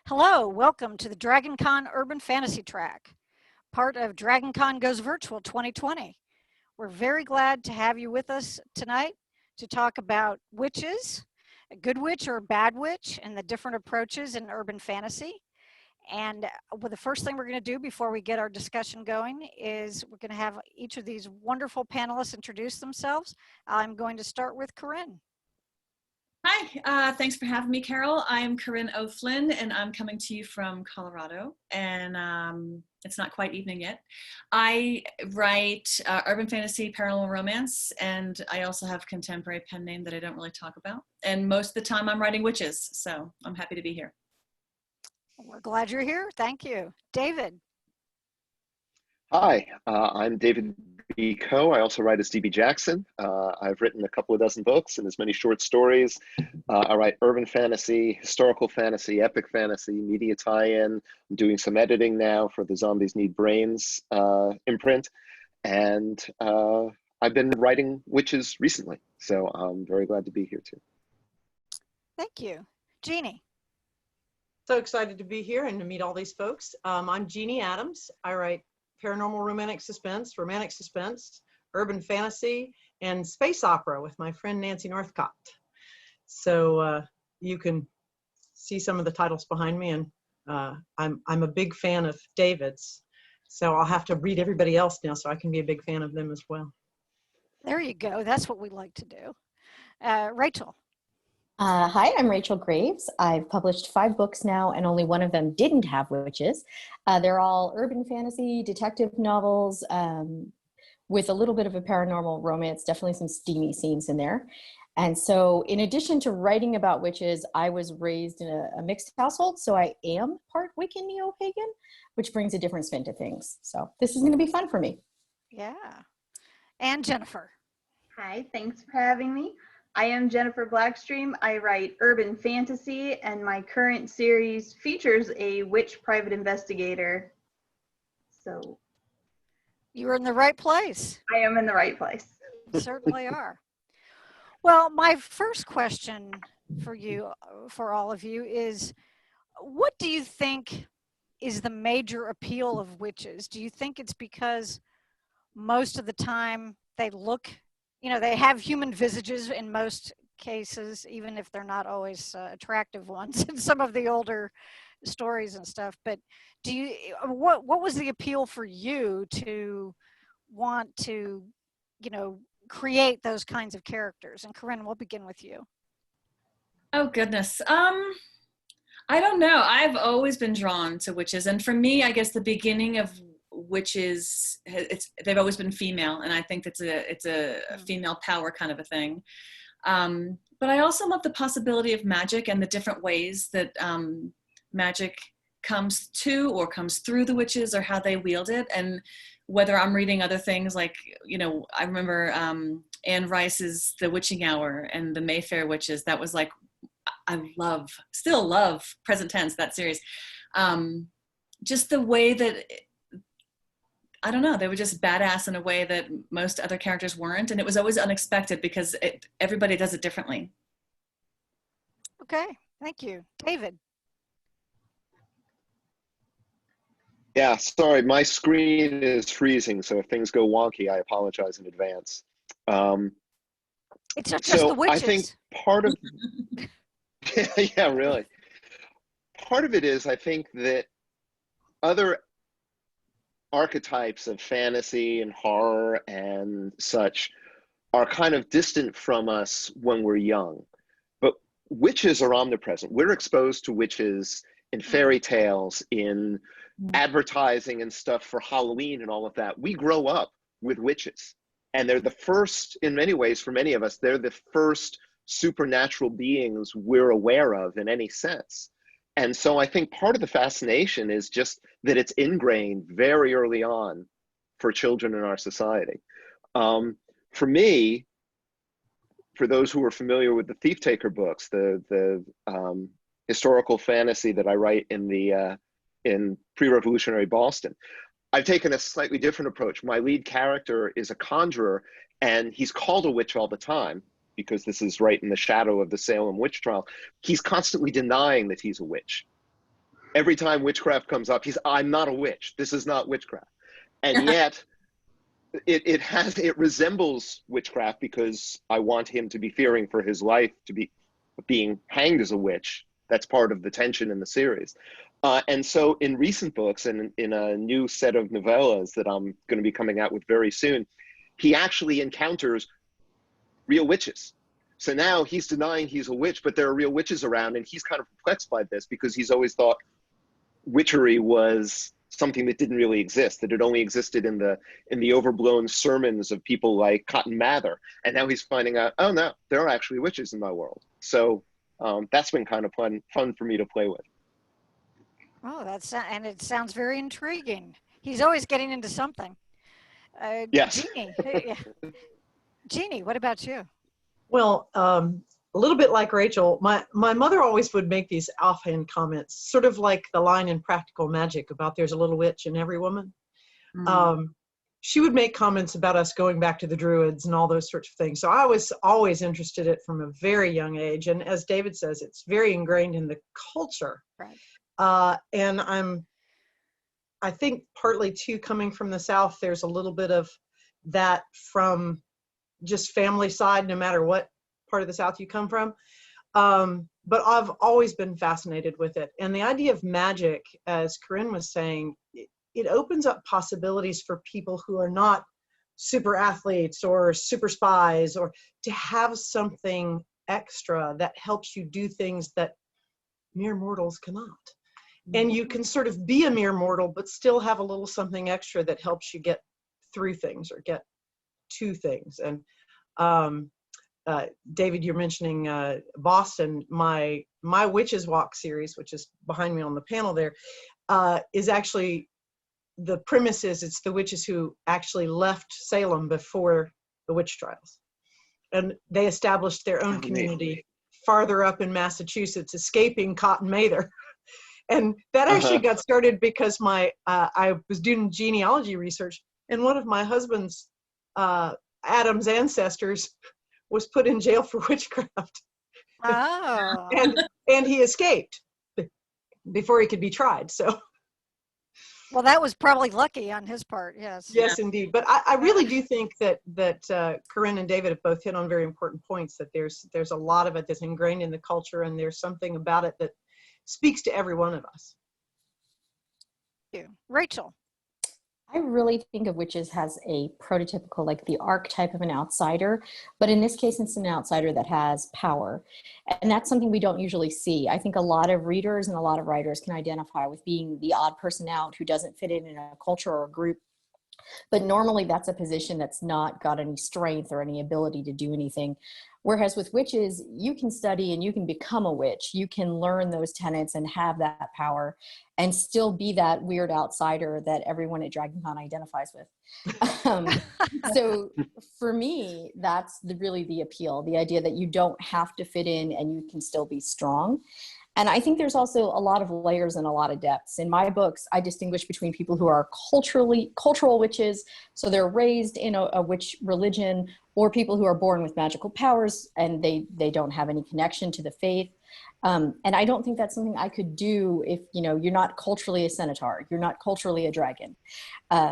Hello, welcome to the DragonCon Urban Fantasy Track, part of DragonCon Goes Virtual 2020. We're very glad to have you with us tonight to talk about witches, a good witch or a bad witch, and the different approaches in urban fantasy. And well, the first thing we're going to do before we get our discussion going is we're going to have each of these wonderful panelists introduce themselves. I'm going to start with Corinne. Hi, thanks for having me, Carol. I'm Corinne O'Flynn, and I'm coming to you from Colorado, and it's not quite evening yet. I write urban fantasy, paranormal romance, and I also have a contemporary pen name that I don't really talk about. And most of the time I'm writing witches, so I'm happy to be here. We're glad you're here. Thank you. David. Hi, I'm David B Coe. I also write as D.B. Jackson. I've written a couple of dozen books and as many short stories. I write urban fantasy, historical fantasy, epic fantasy, media tie-in. I'm doing some editing now for the Zombies Need Brains imprint. And I've been writing witches recently, so I'm very glad to be here too. Thank you. Jeanne. So excited to be here and to meet all these folks. I'm Jeanne Adams. I write paranormal romantic suspense, urban fantasy, and space opera with my friend Nancy Northcott. So you can see some of the titles behind me, and I'm a big fan of David's. So I'll have to read everybody else now so I can be a big fan of them as well. There you go. That's what we like to do. Rachel. Hi, I'm Rachel Graves. I've published 5 books now, and only one of them didn't have witches. They're all urban fantasy, detective novels, with a little bit of a paranormal romance, definitely some steamy scenes in there. And so in addition to writing about witches, I was raised in a mixed household, so I am part Wiccan neo-pagan, which brings a different spin to things. So this is going to be fun for me. Yeah. And Jennifer. Hi, thanks for having me. I am Jennifer Blackstream. I write urban fantasy, and my current series features a witch private investigator. So you're in the right place. I am in the right place. You certainly are. Well, my first question for you, for all of you, is what do you think is the major appeal of witches? Do you think it's because most of the time they look, you know, they have human visages in most cases, even if they're not always attractive ones in some of the older stories and stuff. But do you, what was the appeal for you to want to, you know, create those kinds of characters? And Corinne, we'll begin with you. Oh, goodness. I don't know. I've always been drawn to witches. And for me, I guess the beginning of witches, they've always been female, and I think it's a female power kind of a thing. But I also love the possibility of magic and the different ways that magic comes to or comes through the witches, or how they wield it. And whether I'm reading other things like, you know, I remember Anne Rice's The Witching Hour and the Mayfair Witches. That was like, I still love, present tense, that series. Just the way that, I don't know, they were just badass in a way that most other characters weren't. And it was always unexpected because everybody does it differently. Okay, thank you. David. Yeah, sorry, my screen is freezing, so if things go wonky, I apologize in advance. It's not just the witches. I think part of, yeah, really. Part of it is, I think that other archetypes of fantasy and horror and such are kind of distant from us when we're young. But witches are omnipresent. We're exposed to witches in fairy tales, in advertising and stuff for Halloween and all of that. We grow up with witches, and they're the first, in many ways, for many of us, they're the first supernatural beings we're aware of in any sense. And so I think part of the fascination is just that it's ingrained very early on for children in our society. For me, for those who are familiar with the Thief Taker books, the historical fantasy that I write in pre-revolutionary Boston, I've taken a slightly different approach. My lead character is a conjurer, and he's called a witch all the time because this is right in the shadow of the Salem witch trial. He's constantly denying that he's a witch. every time witchcraft comes up, I'm not a witch. This is not witchcraft. And yet it resembles witchcraft because I want him to be fearing for his life, to be being hanged as a witch. That's part of the tension in the series. And so in recent books and in a new set of novellas that I'm going to be coming out with very soon, he actually encounters real witches. So now he's denying he's a witch, but there are real witches around, and he's kind of perplexed by this because he's always thought witchery was something that didn't really exist, that it only existed in the overblown sermons of people like Cotton Mather. And now he's finding out, oh no, there are actually witches in my world. So that's been kind of fun for me to play with. Oh, and it sounds very intriguing. He's always getting into something. Yes. Jeannie, what about you? Well, a little bit like Rachel, my mother always would make these offhand comments, sort of like the line in Practical Magic about there's a little witch in every woman. She would make comments about us going back to the Druids and all those sorts of things. So I was always interested in it from a very young age. And as David says, it's very ingrained in the culture. Right. And I think partly too, coming from the South, there's a little bit of that from just family side, no matter what part of the South you come from. But I've always been fascinated with it. And the idea of magic, as Corinne was saying, it opens up possibilities for people who are not super athletes or super spies, or to have something extra that helps you do things that mere mortals cannot. And you can sort of be a mere mortal, but still have a little something extra that helps you get through things or get to things. And David, you're mentioning Boston. My Witches Walk series, which is behind me on the panel there, is actually, the premise is it's the witches who actually left Salem before the witch trials. And they established their own community farther up in Massachusetts, escaping Cotton Mather. And that actually got started because I was doing genealogy research, and one of my husband's Adam's ancestors was put in jail for witchcraft. Oh. and he escaped before he could be tried. So, well, that was probably lucky on his part. Yes. Yes, indeed. But I really do think that Corinne and David have both hit on very important points. That there's a lot of it that's ingrained in the culture, and there's something about it that speaks to every one of us. Thank you. Rachel. I really think of witches as a prototypical, like the archetype of an outsider, but in this case, it's an outsider that has power. And that's something we don't usually see. I think a lot of readers and a lot of writers can identify with being the odd person out who doesn't fit in a culture or a group. But normally that's a position that's not got any strength or any ability to do anything. Whereas with witches, you can study and you can become a witch. You can learn those tenets and have that power and still be that weird outsider that everyone at DragonCon identifies with. So for me, that's really the appeal, the idea that you don't have to fit in and you can still be strong. And I think there's also a lot of layers and a lot of depths. In my books, I distinguish between people who are cultural witches, so they're raised in a witch religion, or people who are born with magical powers and they don't have any connection to the faith. And I don't think that's something I could do if, you're not culturally a centaur, you're not culturally a dragon.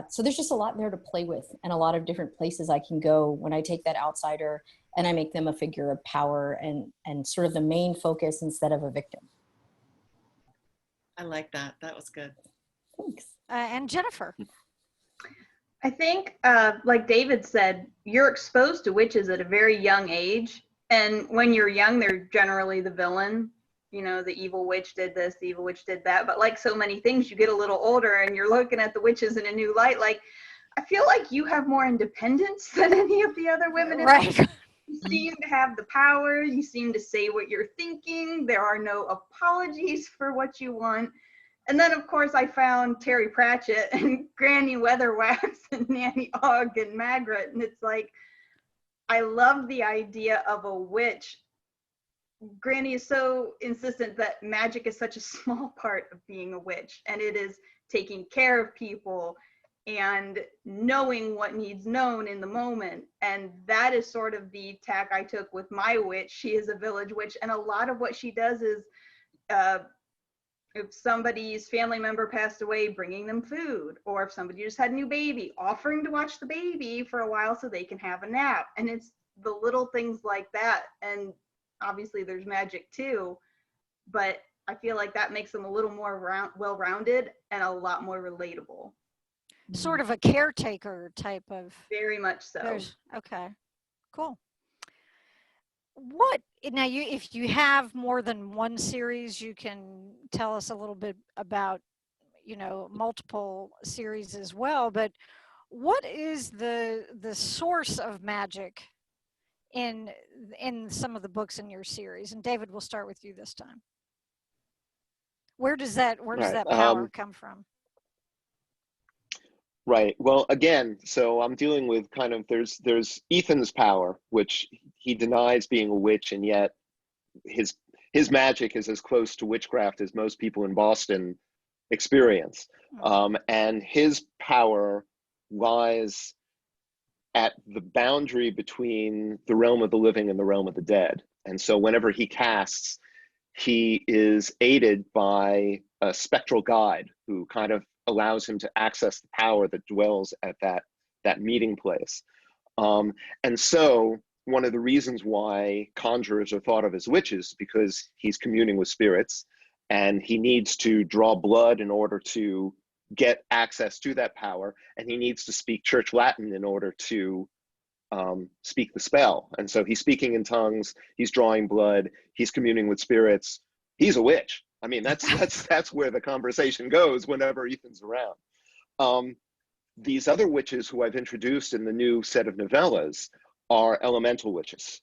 So there's just a lot there to play with, and a lot of different places I can go when I take that outsider and I make them a figure of power and sort of the main focus instead of a victim. I like that. That was good. Thanks. And Jennifer. I think, like David said, you're exposed to witches at a very young age. And when you're young, they're generally the villain. The evil witch did this, the evil witch did that. But like so many things, you get a little older and you're looking at the witches in a new light. Like, I feel like you have more independence than any of the other women. Right. You seem to have the power. You seem to say what you're thinking. There are no apologies for what you want. And then, of course, I found Terry Pratchett and Granny Weatherwax and Nanny Ogg and Magritte. And it's like, I love the idea of a witch. Granny is so insistent that magic is such a small part of being a witch. And it is taking care of people and knowing what needs known in the moment. And that is sort of the tack I took with my witch. She is a village witch, and a lot of what she does is if somebody's family member passed away, bringing them food, or if somebody just had a new baby, offering to watch the baby for a while so they can have a nap. And it's the little things like that. And obviously there's magic too, but I feel like that makes them a little more well-rounded and a lot more relatable. Sort of a caretaker type of. Very much so. Okay, cool. What now? If you have more than one series, you can tell us a little bit about, multiple series as well. But what is the source of magic in some of the books in your series? And David, we'll start with you this time. Where does that power come from? Right. Well, again, so I'm dealing with kind of, there's Ethan's power, which he denies being a witch, and yet his magic is as close to witchcraft as most people in Boston experience. And his power lies at the boundary between the realm of the living and the realm of the dead. And so whenever he casts, he is aided by a spectral guide who kind of allows him to access the power that dwells at that meeting place. And so one of the reasons why conjurers are thought of as witches, because he's communing with spirits and he needs to draw blood in order to get access to that power, and he needs to speak Church Latin in order to speak the spell. And so he's speaking in tongues, he's drawing blood, he's communing with spirits. He's a witch. I mean, that's where the conversation goes whenever Ethan's around. These other witches who I've introduced in the new set of novellas are elemental witches.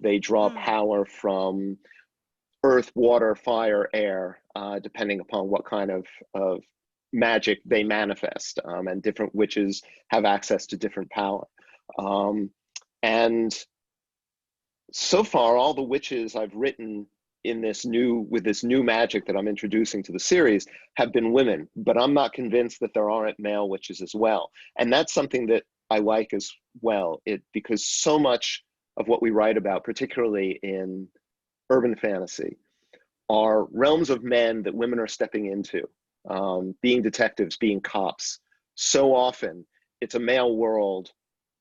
They draw power from earth, water, fire, air, depending upon what kind of magic they manifest. And different witches have access to different power. And so far, all the witches I've written with this new magic that I'm introducing to the series have been women, but I'm not convinced that there aren't male witches as well. And that's something that I like as well, because so much of what we write about, particularly in urban fantasy, are realms of men that women are stepping into, being detectives, being cops. So often it's a male world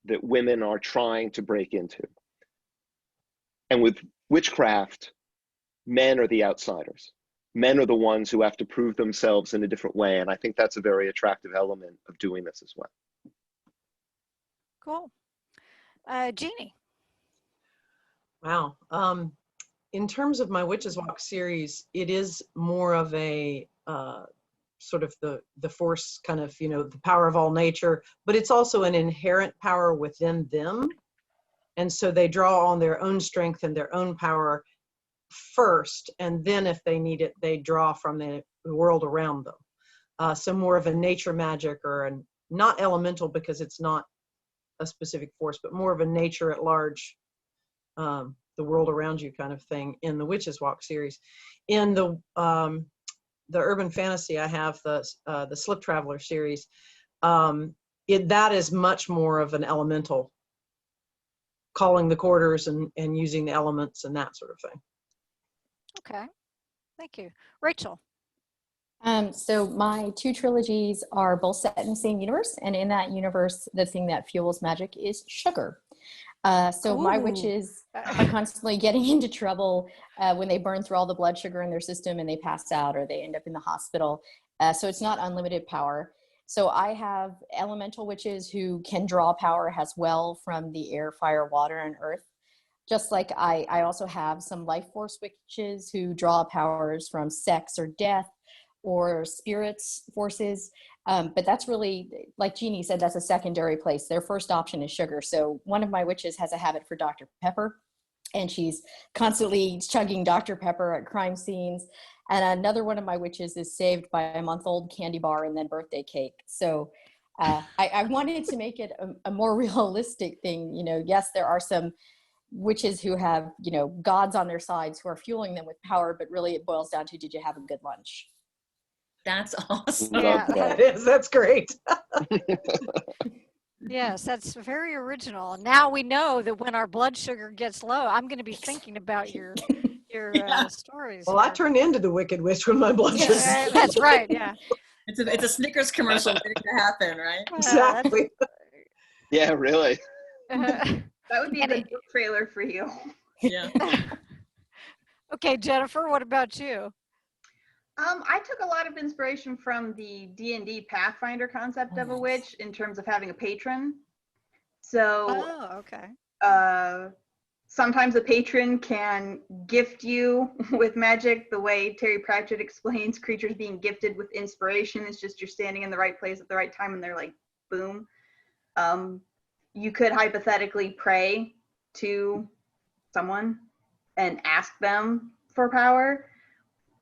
that women are trying to break into. And with witchcraft, men are the outsiders. Men are the ones who have to prove themselves in a different way. And I think that's a very attractive element of doing this as well. Cool. Jeannie. Wow. In terms of my Witches Walk series, it is more of a sort of the force kind of, the power of all nature, but it's also an inherent power within them. And so they draw on their own strength and their own power first, and then if they need it, they draw from the world around them. So more of a nature magic, or not elemental because it's not a specific force, but more of a nature at large, the world around you kind of thing in the Witches Walk series. In the urban fantasy, I have the Slip Traveler series. That is much more of an elemental, calling the quarters and using the elements and that sort of thing. Okay, thank you. Rachel. So my two trilogies are both set in the same universe, and in that universe, the thing that fuels magic is sugar. So my witches are constantly getting into trouble when they burn through all the blood sugar in their system and they pass out or they end up in the hospital. So it's not unlimited power. So I have elemental witches who can draw power as well from the air, fire, water, and earth. Just like I also have some life force witches who draw powers from sex or death or spirits forces. But that's really, like Jeannie said, that's a secondary place. Their first option is sugar. So one of my witches has a habit for Dr. Pepper, and she's constantly chugging Dr. Pepper at crime scenes. And another one of my witches is saved by a month-old candy bar and then birthday cake. So I wanted to make it a more realistic thing. Yes, there are some witches who have, gods on their sides who are fueling them with power, but really it boils down to, did you have a good lunch? That's awesome. Yeah, that is. That's great. Yes, that's very original. And now we know that when our blood sugar gets low, I'm going to be thinking about your your stories. Well, I here. turned into the Wicked Witch when my blood sugar. That's right. Yeah. It's a Snickers commercial waiting to happen, right? Exactly. Yeah, really. That would be a And good book trailer for you. Yeah. Okay, Jennifer, what about you? I took a lot of inspiration from the D&D Pathfinder concept of a witch in terms of having a patron. So Oh, okay. sometimes a patron can gift you with magic the way Terry Pratchett explains creatures being gifted with inspiration. It's just you're standing in the right place at the right time and they're like, boom. You could hypothetically pray to someone and ask them for power.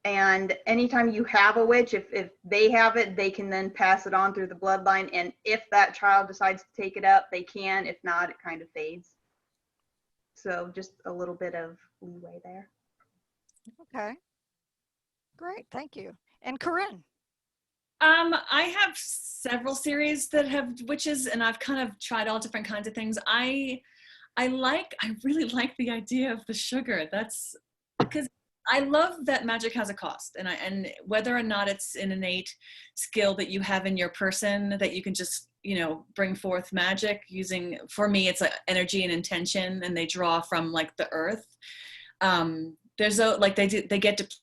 And anytime you have a witch, if they have it, they can then pass it on through the bloodline. And if that child decides to take it up, they can. If not, it kind of fades. So just a little bit of leeway there. Okay. Great. Thank you. And Corinne. I have several series that have witches, and I've kind of tried all different kinds of things. I really like the idea of the sugar. That's because I love that magic has a cost, and whether or not it's an innate skill that you have in your person that you can just, bring forth magic using, for me, it's like energy and intention, and they draw from like the earth. There's they get depleted.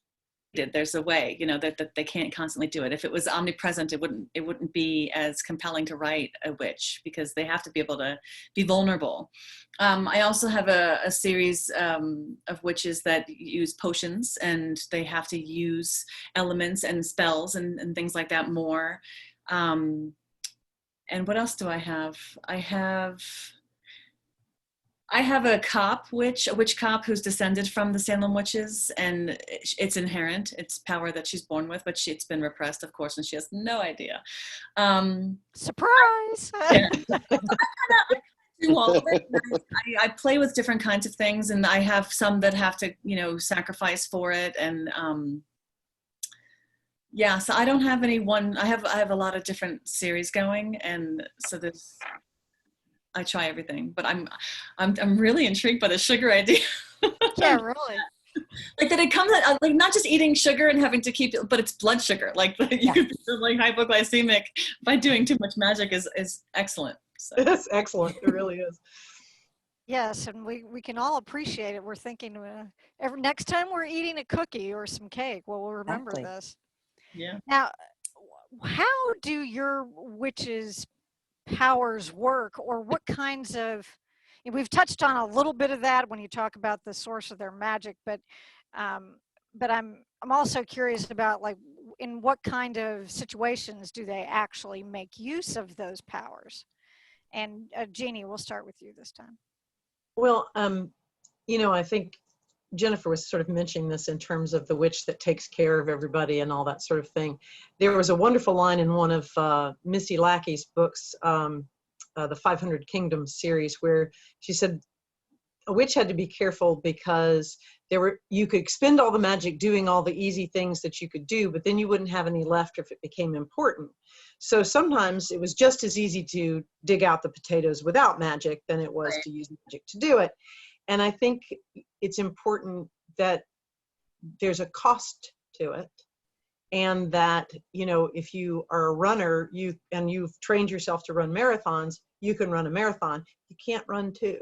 There's a way, that they can't constantly do it. If it was omnipresent, it wouldn't be as compelling to write a witch because they have to be able to be vulnerable. I also have a series of witches that use potions, and they have to use elements and spells and things like that more. And what else do I have? I have a witch cop who's descended from the Salem witches, and it's inherent. It's power that she's born with, but it's been repressed, of course, and she has no idea. Surprise! Yeah. I do all of it. I play with different kinds of things, and I have some that have to, sacrifice for it, and so I don't have any one. I have a lot of different series going, and so I try everything, but I'm really intrigued by the sugar idea. Yeah, really. Like that it comes at, like not just eating sugar and having to keep it, but it's blood sugar. Like you could be like hypoglycemic by doing too much magic is excellent. So. It's excellent. It really is. Yes, and we can all appreciate it. We're thinking next time we're eating a cookie or some cake, we'll remember this. Yeah. Now, how do your witches' powers work, or what kinds of, we've touched on a little bit of that when you talk about the source of their magic, but I'm also curious about, like, in what kind of situations do they actually make use of those powers? And Jeannie, we'll start with you this time. Well, I think Jennifer was sort of mentioning this in terms of the witch that takes care of everybody and all that sort of thing. There was a wonderful line in one of Missy Lackey's books, the 500 Kingdoms series, where she said a witch had to be careful because you could expend all the magic doing all the easy things that you could do, but then you wouldn't have any left if it became important. So sometimes it was just as easy to dig out the potatoes without magic than it was to use magic to do it. And I think it's important that there's a cost to it, and that, if you are a runner, you've trained yourself to run marathons, you can run a marathon. You can't run two.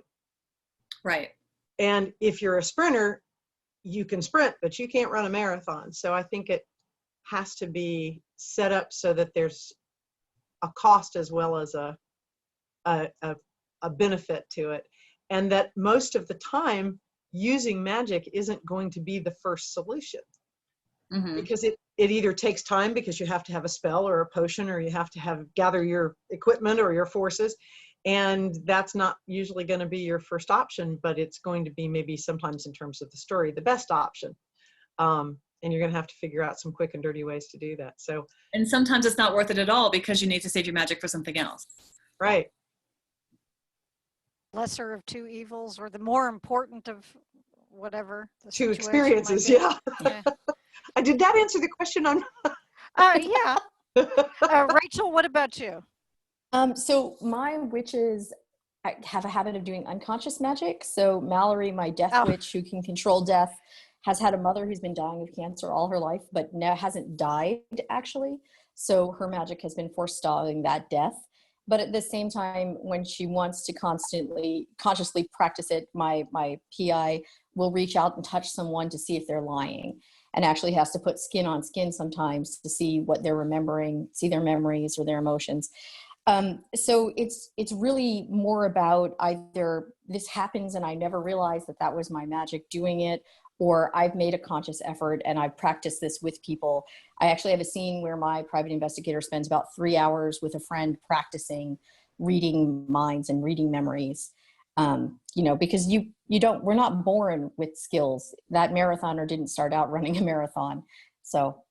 Right. And if you're a sprinter, you can sprint, but you can't run a marathon. So I think it has to be set up so that there's a cost as well as a benefit to it. And that most of the time, using magic isn't going to be the first solution. Mm-hmm. Because it either takes time because you have to have a spell or a potion, or you have to gather your equipment or your forces. And that's not usually going to be your first option, but it's going to be maybe sometimes in terms of the story, the best option. And you're going to have to figure out some quick and dirty ways to do that. And sometimes it's not worth it at all because you need to save your magic for something else. Right. Lesser of two evils, or the more important of whatever the two experiences. Yeah. Did that answer the question on? Yeah. Rachel, what about you? So my witches have a habit of doing unconscious magic. So Mallory, my death witch who can control death, has had a mother who's been dying of cancer all her life, but now hasn't died actually. So her magic has been forestalling that death. But at the same time, when she wants to consciously practice it, my PI will reach out and touch someone to see if they're lying, and actually has to put skin on skin sometimes to see what they're remembering, see their memories or their emotions. So it's really more about either this happens and I never realized that was my magic doing it, or I've made a conscious effort and I've practiced this with people. I actually have a scene where my private investigator spends about 3 hours with a friend practicing reading minds and reading memories. Because we're not born with skills. That marathoner didn't start out running a marathon. So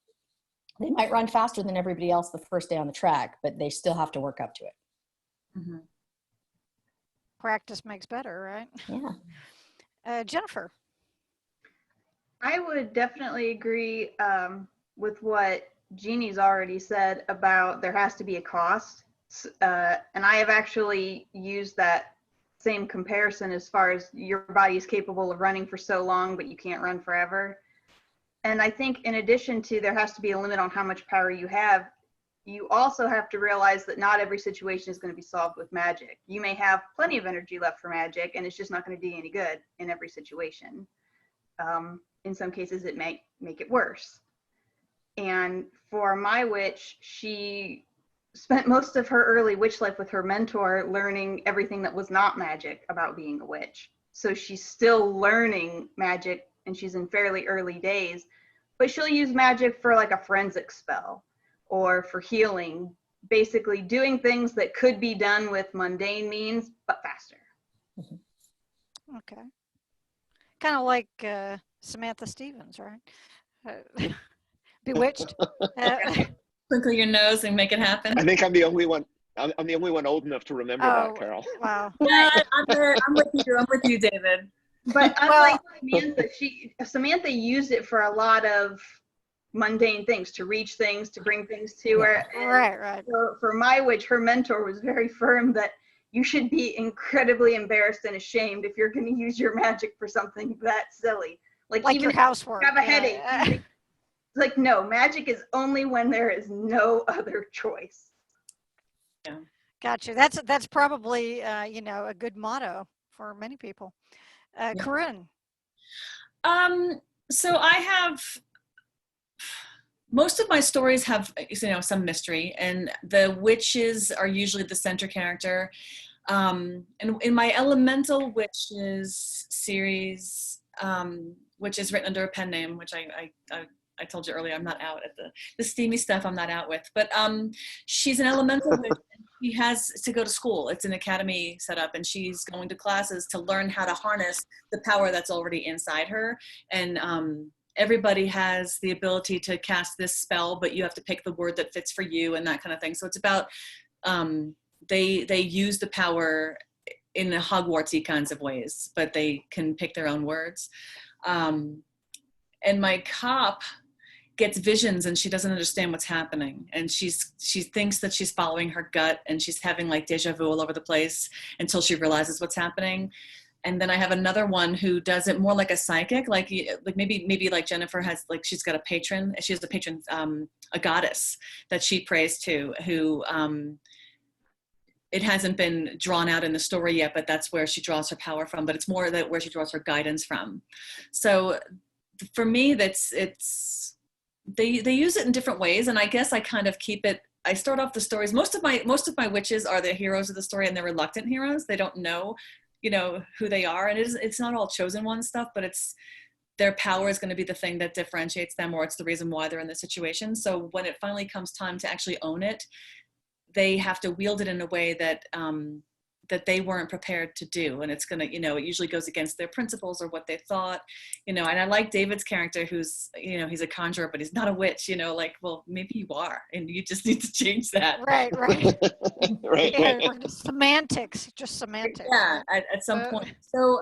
they might run faster than everybody else the first day on the track, but they still have to work up to it. Mm-hmm. Practice makes better, right? Yeah. Jennifer. I would definitely agree with what Jeannie's already said about there has to be a cost. And I have actually used that same comparison as far as your body is capable of running for so long, but you can't run forever. And I think in addition to there has to be a limit on how much power you have, you also have to realize that not every situation is going to be solved with magic. You may have plenty of energy left for magic, and it's just not going to do you any good in every situation. In some cases, it may make it worse. And for my witch, she spent most of her early witch life with her mentor learning everything that was not magic about being a witch. So she's still learning magic, and she's in fairly early days, but she'll use magic for like a forensic spell or for healing, basically doing things that could be done with mundane means, but faster. Okay. Kind of like Samantha Stevens, right? Bewitched. Twinkle your nose and make it happen. I think I'm the only one. I'm the only one old enough to remember that, Carol. Wow. Yeah, I'm with you. I'm with you, David. But unlike Samantha used it for a lot of mundane things, to reach things, to bring things to her. And right. For my witch, her mentor was very firm that you should be incredibly embarrassed and ashamed if you're going to use your magic for something that silly. Like even your housework. If you have a headache. Like, no, magic is only when there is no other choice. Yeah. Gotcha. That's probably a good motto for many people. Corinne. So I have, most of my stories have some mystery, and the witches are usually the center character. And in my Elemental Witches series, which is written under a pen name, which I told you earlier, I'm not out at the steamy stuff. I'm not out with, but she's an elemental witch. And she has to go to school. It's an academy set up, and she's going to classes to learn how to harness the power that's already inside her. And everybody has the ability to cast this spell, but you have to pick the word that fits for you and that kind of thing. So it's about they use the power in Hogwartsy kinds of ways, but they can pick their own words. And my cop gets visions, and she doesn't understand what's happening, and she thinks that she's following her gut, and she's having like deja vu all over the place until she realizes what's happening. And then I have another one who does it more like a psychic, like maybe like Jennifer has, like she's got a patron, she has a patron, a goddess that she prays to, who it hasn't been drawn out in the story yet, but that's where she draws her power from, but it's more that where she draws her guidance from. So for me, they use it in different ways, and I guess I kind of keep it. I start off the stories. Most of my witches are the heroes of the story, and they're reluctant heroes. They don't know, who they are, and it's not all chosen one stuff, but it's their power is going to be the thing that differentiates them, or it's the reason why they're in the situation. So when it finally comes time to actually own it, they have to wield it in a way that that they weren't prepared to do. And it's going to, it usually goes against their principles or what they thought, and I like David's character who's, he's a conjurer, but he's not a witch, like, well, maybe you are, and you just need to change that. Right. Right. Yeah, semantics, just semantics. Yeah, at some point. So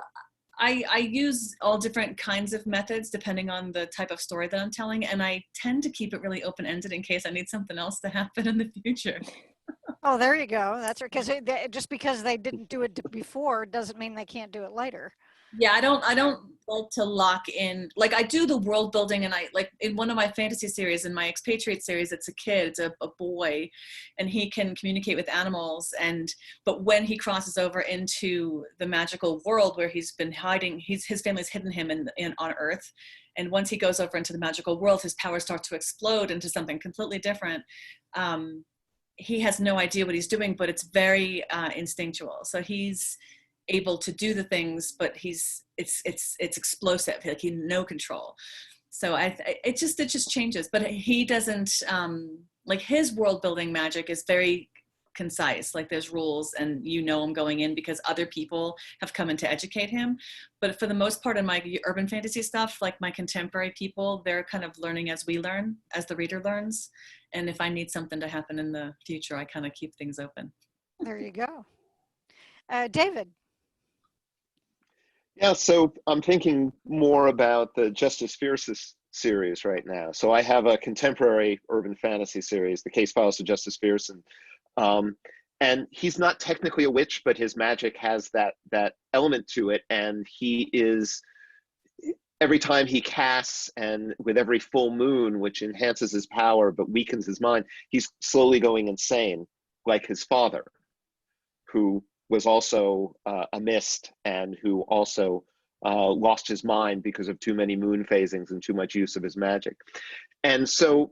I use all different kinds of methods depending on the type of story that I'm telling, and I tend to keep it really open-ended in case I need something else to happen in the future. Oh, there you go. That's right. Because just because they didn't do it before doesn't mean they can't do it later. Yeah, I don't like to lock in. Like, I do the world building, and I like in one of my fantasy series, in my expatriate series, it's a kid, it's a boy, and he can communicate with animals. But when he crosses over into the magical world where he's been hiding, his family's hidden him in on Earth. And once he goes over into the magical world, his powers start to explode into something completely different. He has no idea what he's doing, but it's very instinctual. So he's able to do the things, but it's explosive. Like, he no control. So it just changes. But he doesn't like, his world building magic is very concise. Like, there's rules, and I'm going in because other people have come in to educate him. But for the most part, in my urban fantasy stuff, like my contemporary people, they're kind of learning as we learn, as the reader learns. And if I need something to happen in the future, I kind of keep things open. There you go. David. Yeah, so I'm thinking more about the Justice Fierce's series right now. So I have a contemporary urban fantasy series, The Case Files of Justice Fierce, and he's not technically a witch, but his magic has that element to it, and he is, every time he casts, and with every full moon, which enhances his power but weakens his mind, he's slowly going insane, like his father, who was also a mist, and who also lost his mind because of too many moon phasings and too much use of his magic. And so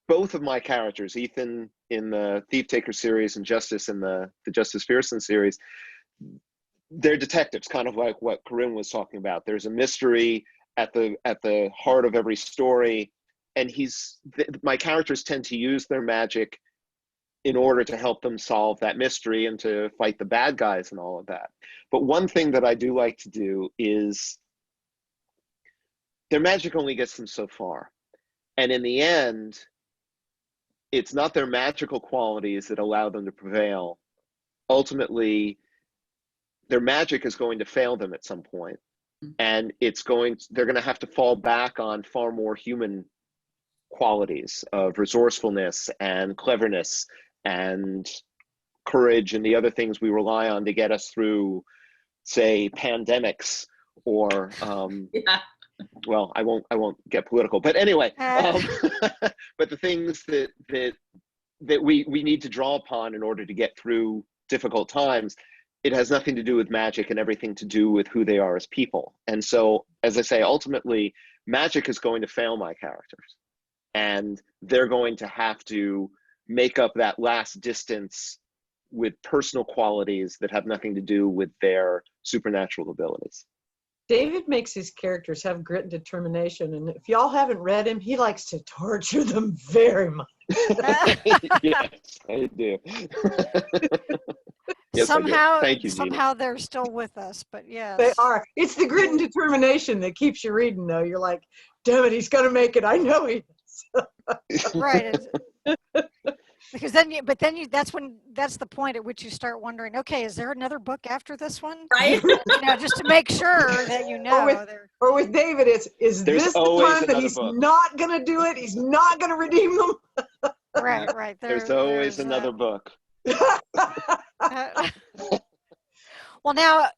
both of my characters, Ethan in the Thief Taker series and Justice in the Justice Fearson series, they're detectives, kind of like what Corinne was talking about. There's a mystery at the heart of every story, and my characters tend to use their magic in order to help them solve that mystery and to fight the bad guys and all of that. But one thing that I do like to do is, their magic only gets them so far. And in the end, it's not their magical qualities that allow them to prevail. Ultimately, their magic is going to fail them at some point. And they're going to have to fall back on far more human qualities of resourcefulness and cleverness and courage and the other things we rely on to get us through, say, pandemics, or Yeah. well, I won't get political, but anyway, but the things that we need to draw upon in order to get through difficult times, it has nothing to do with magic and everything to do with who they are as people. And so, as I say, ultimately, magic is going to fail my characters, and they're going to have to make up that last distance with personal qualities that have nothing to do with their supernatural abilities. David makes his characters have grit and determination, and if y'all haven't read him, he likes to torture them very much. Yes, I do. Yes, somehow, I do. Thank you, somehow they're still with us, but yes. They are. It's the grit and determination that keeps you reading, though. You're like, damn it, he's going to make it. I know he is. Right. Because that's the point at which you start wondering, okay, is there another book after this one? Right. Just to make sure that Or with David, is There's this the always time that another he's book. not going to do it? He's not going to redeem them? right. There's always another book. Well, now,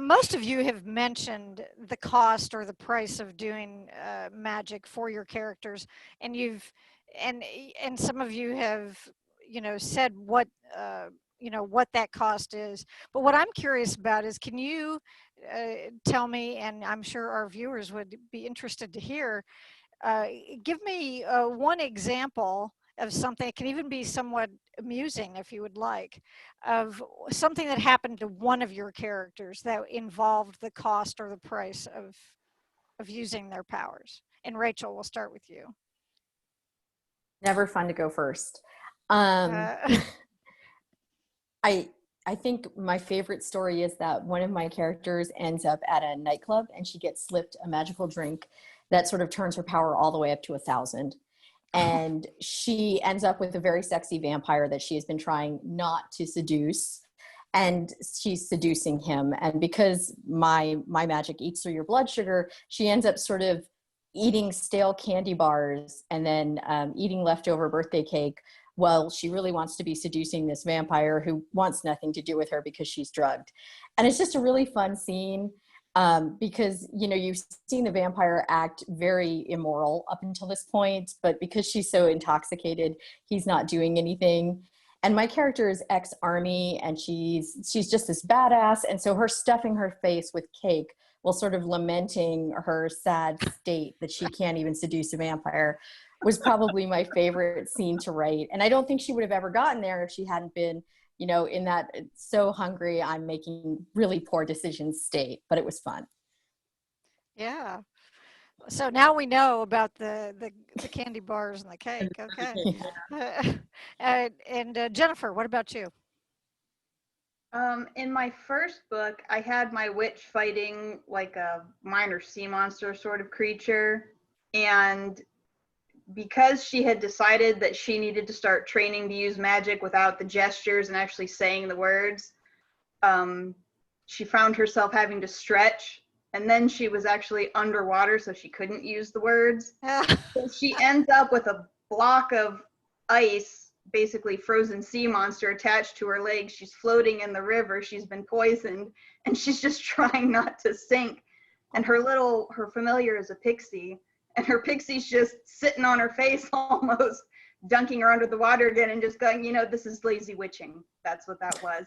most of you have mentioned the cost or the price of doing magic for your characters, and and some of you have said what what that cost is. But what I'm curious about is, can you tell me, and I'm sure our viewers would be interested to hear, give me one example of something. It can even be somewhat amusing, if you would like, of something that happened to one of your characters that involved the cost or the price of using their powers. And Rachel, we'll start with you. Never fun to go first. I think my favorite story is that one of my characters ends up at a nightclub and she gets slipped a magical drink that sort of turns her power all the way up to 1,000. And she ends up with a very sexy vampire that she has been trying not to seduce. And she's seducing him. And because my magic eats through your blood sugar, she ends up sort of eating stale candy bars and then eating leftover birthday cake while she really wants to be seducing this vampire who wants nothing to do with her because she's drugged. And it's just a really fun scene. because, you know, you've seen the vampire act very immoral up until this point, but because she's so intoxicated, he's not doing anything. And my character is ex-army, and she's just this badass. And so her stuffing her face with cake while sort of lamenting her sad state that she can't even seduce a vampire was probably my favorite scene to write. And I don't think she would have ever gotten there if she hadn't been, you know, in that so hungry, I'm making really poor decisions state, but it was fun. Yeah. So now we know about the candy bars and the cake. Okay. Jennifer, what about you? In my first book, I had my witch fighting like a minor sea monster sort of creature. And because she had decided that she needed to start training to use magic without the gestures and actually saying the words, she found herself having to stretch. And then she was actually underwater, so she couldn't use the words. So she ends up with a block of ice, basically frozen sea monster attached to her legs. She's floating in the river. She's been poisoned, and she's just trying not to sink. And her familiar is a pixie, and her pixie's just sitting on her face almost, dunking her under the water again and just going, you know, this is lazy witching. That's what that was.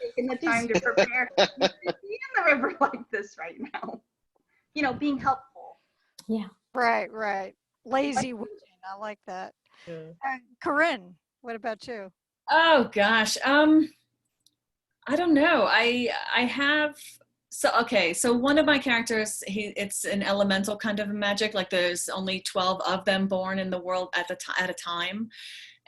Taking the time to prepare to be in the river like this right now. You know, being helpful. Yeah. Right. Lazy witching. I like that. Yeah. Corinne, what about you? Oh gosh. I don't know. I have so one of my characters, it's an elemental kind of magic. Like there's only 12 of them born in the world at a time.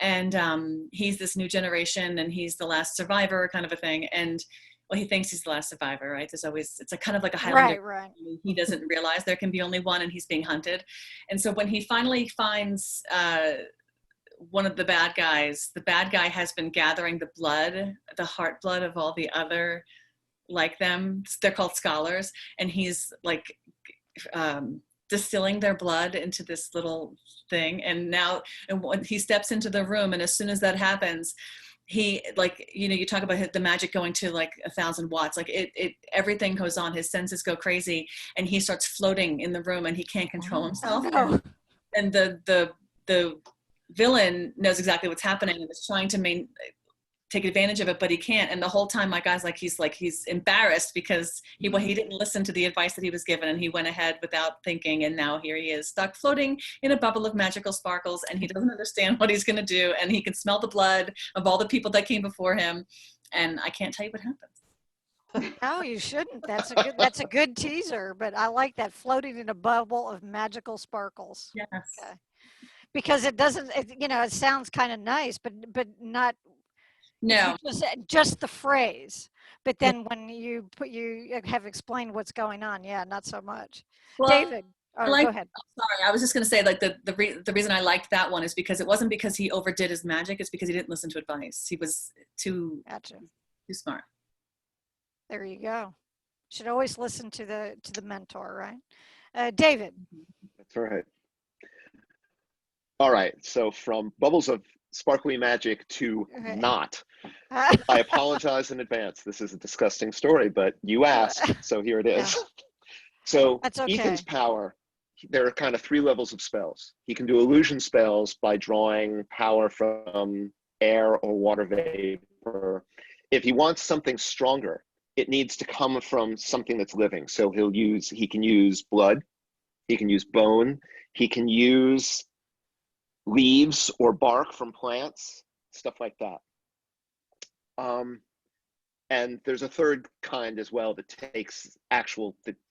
And he's this new generation, and he's the last survivor, kind of a thing. And well, he thinks he's the last survivor, right? It's a kind of like a Highlander. Right. He doesn't realize there can be only one, and he's being hunted. And so when he finally finds one of the bad guys, the bad guy has been gathering the heart blood of all the other like them. They're called scholars, and he's like distilling their blood into this little thing. And when he steps into the room, and as soon as that happens, he, like, you know, you talk about the magic going to like 1,000 watts, like it everything goes on, his senses go crazy, and he starts floating in the room, and he can't control himself. No. And the villain knows exactly what's happening and is trying to take advantage of it, but he can't. And the whole time my guy's he's embarrassed because he didn't listen to the advice that he was given, and he went ahead without thinking, and now here he is stuck floating in a bubble of magical sparkles, and he doesn't understand what he's going to do, and he can smell the blood of all the people that came before him, and I can't tell you what happens. No, you shouldn't. That's a good teaser, but I like that, floating in a bubble of magical sparkles. Yes. Okay. Because it doesn't, it sounds kind of nice, but not. No. Just the phrase. But then when you have explained what's going on, yeah, not so much. Well, David, go ahead. Sorry, I was just going to say, like, the reason I liked that one is because it wasn't because he overdid his magic. It's because he didn't listen to advice. He was too smart. There you go. Should always listen to the mentor, right? David. That's right. All right. So from bubbles of sparkly magic to not. I apologize in advance. This is a disgusting story, but you asked, so here it is. Yeah. So That's okay. Ethan's power, there are kind of 3 levels of spells. He can do illusion spells by drawing power from air or water vapor. If he wants something stronger, it needs to come from something that's living. So he can use blood, he can use bone, he can use leaves or bark from plants, stuff like that. And there's a third kind as well that